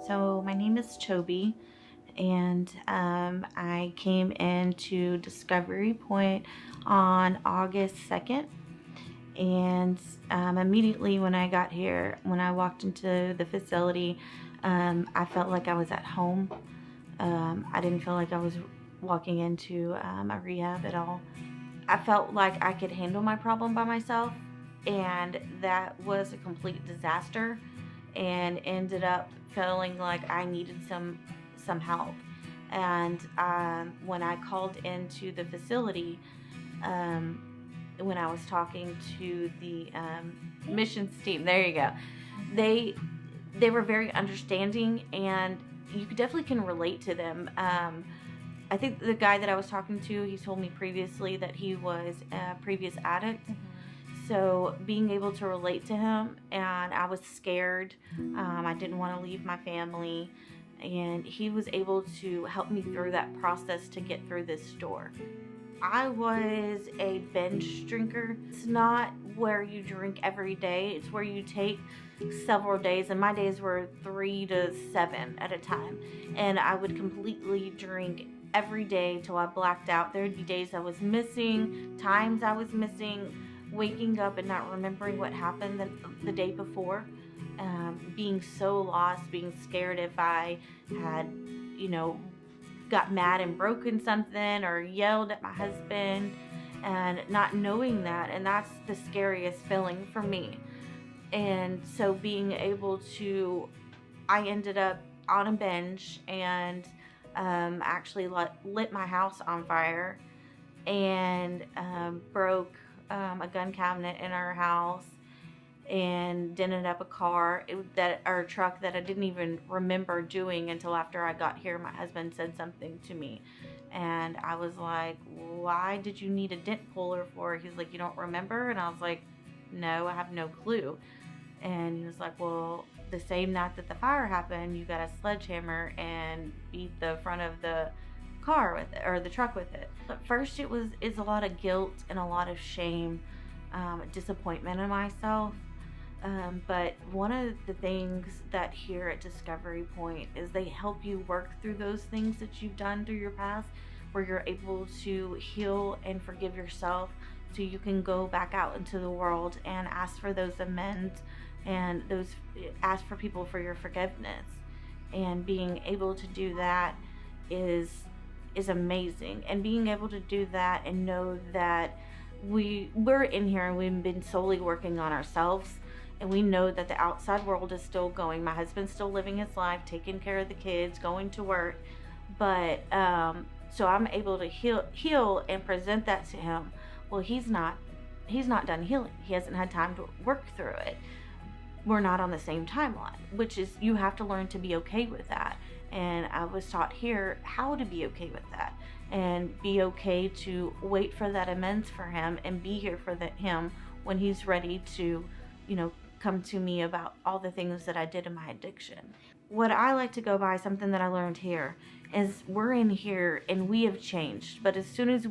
So my name is Tobi, and I came into Discovery Point on August 2nd. And immediately when I got here, when I walked into the facility, I felt like I was at home. I didn't feel like I was walking into a rehab at all. I felt like I could handle my problem by myself, and that was a complete disaster, and ended up feeling like I needed some help. And when I called into the facility, um, when I was talking to the missions team, there you go, they they were very understanding, and you definitely can relate to them. I think the guy that I was talking to, he told me previously that he was a previous addict. So being able to relate to him, and I was scared. I didn't want to leave my family, and he was able to help me through that process to get through this door. I was a binge drinker. It's not where you drink every day, it's where you take several days, and my days were 3 to 7 at a time. And I would completely drink every day till I blacked out. There would be days I was missing, times I was missing, waking up and not remembering what happened the day before. Being so lost, being scared if I had, you know, got mad and broken something or yelled at my husband, and not knowing that. And that's the scariest feeling for me. And so being able to, I ended up on a bench, and actually lit my house on fire, and broke a gun cabinet in our house, and dented up a a truck that I didn't even remember doing until after I got here. My husband said something to me, and I was like, "Why did you need a dent puller for?" He's like, "You don't remember?" And I was like, "No, I have no clue." And he was like, "Well, the same night that the fire happened, you got a sledgehammer and beat the front of the car with it, or the truck with it." At first, it's a lot of guilt and a lot of shame, disappointment in myself. But one of the things that here at Discovery Point is they help you work through those things that you've done through your past, where you're able to heal and forgive yourself, so you can go back out into the world and ask for those amends, and ask for people for your forgiveness. And being able to do that is amazing. And being able to do that and know that we're in here and we've been solely working on ourselves, and we know that the outside world is still going. My husband's still living his life, taking care of the kids, going to work, but so I'm able to heal and present that to him. Well, he's not done healing. He hasn't had time to work through it. We're not on the same timeline, which is, you have to learn to be okay with that. And I was taught here how to be okay with that, and be okay to wait for that amends for him, and be here for him when he's ready to, come to me about all the things that I did in my addiction. What I like to go by, something that I learned here, is we're in here and we have changed, but as soon as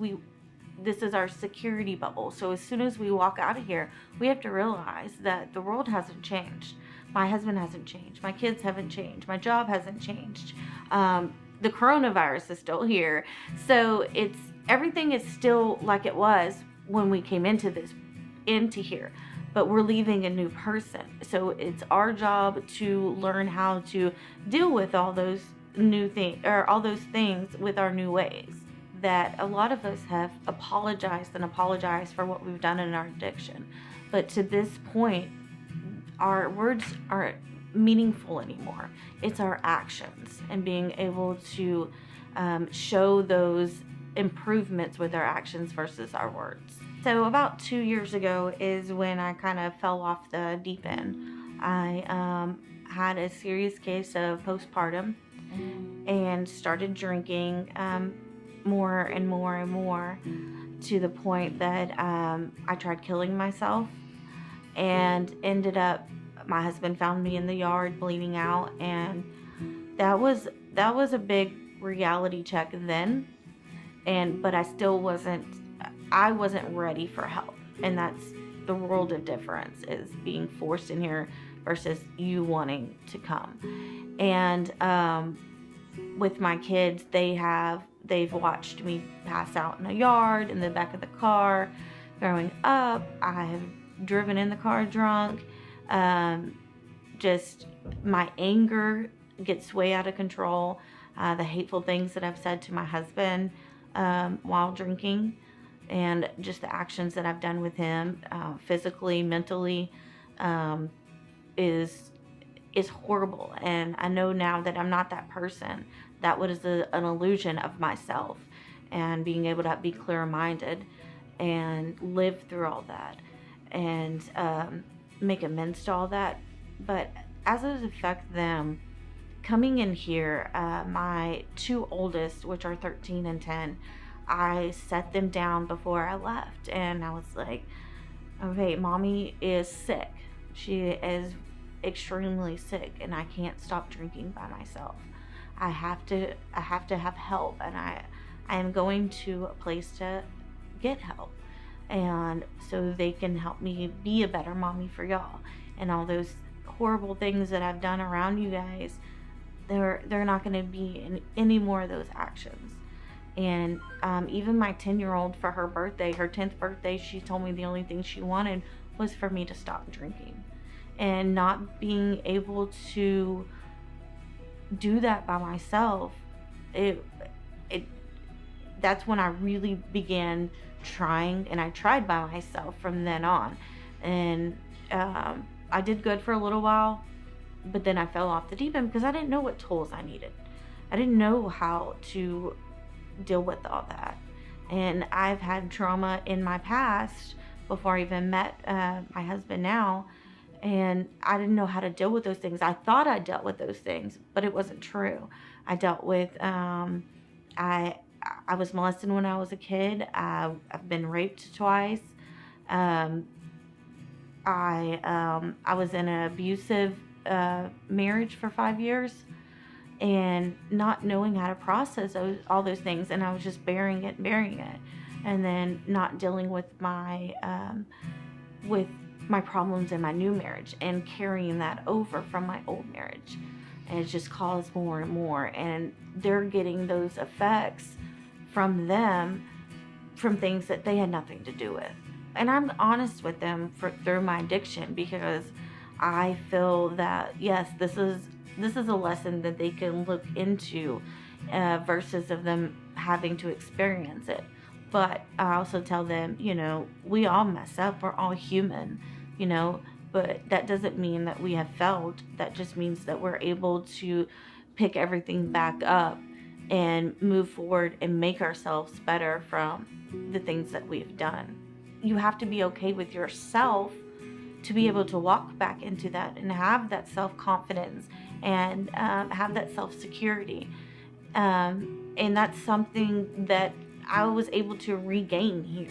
this is our security bubble. So as soon as we walk out of here, we have to realize that the world hasn't changed. My husband hasn't changed. My kids haven't changed. My job hasn't changed. The coronavirus is still here. So everything is still like it was when we came into here, but we're leaving a new person. So it's our job to learn how to deal with all those new things, or all those things, with our new ways. That a lot of us have apologized for what we've done in our addiction. But to this point, our words aren't meaningful anymore. It's our actions, and being able to show those improvements with our actions versus our words. So about 2 years ago is when I kind of fell off the deep end. I had a serious case of postpartum, and started drinking more and more and more, to the point that I tried killing myself, and ended up, my husband found me in the yard bleeding out, and that was a big reality check then. But I wasn't ready for help, and that's the world of difference, is being forced in here versus you wanting to come. And with my kids, they've watched me pass out in the yard, in the back of the car. Growing up, I have driven in the car drunk. Just my anger gets way out of control. The hateful things that I've said to my husband while drinking, and just the actions that I've done with him, physically, mentally, is horrible. And I know now that I'm not that person. That was an illusion of myself, and being able to be clear-minded and live through all that, and make amends to all that. But as it affects them, coming in here, my two oldest, which are 13 and 10, I set them down before I left, and I was like, okay, mommy is sick. She is extremely sick, and I can't stop drinking by myself. I have to have help, and I am going to a place to get help, and so they can help me be a better mommy for y'all. And all those horrible things that I've done around you guys, they're not going to be in any more of those actions. And even my 10-year-old, for her birthday, her 10th birthday, she told me the only thing she wanted was for me to stop drinking. And not being able to do that by myself, that's when I really began trying, and I tried by myself from then on. And I did good for a little while, but then I fell off the deep end because I didn't know what tools I needed. I didn't know how to deal with all that. And I've had trauma in my past before I even met my husband now, and I didn't know how to deal with those things. I thought I dealt with those things, but it wasn't true. I dealt with I was molested when I was a kid. I've been raped twice. I was in an abusive marriage for 5 years, and not knowing how to process all those things, and I was just burying it, and then not dealing with my problems in my new marriage, and carrying that over from my old marriage, and it just caused more and more, and they're getting those effects from them, from things that they had nothing to do with. And I'm honest with them through my addiction, because I feel that, yes, this is a lesson that they can look into, versus of them having to experience it. But I also tell them, we all mess up. We're all human, but that doesn't mean that we have failed. That just means that we're able to pick everything back up and move forward and make ourselves better from the things that we've done. You have to be okay with yourself to be able to walk back into that and have that self-confidence and have that self-security. And that's something that I was able to regain here.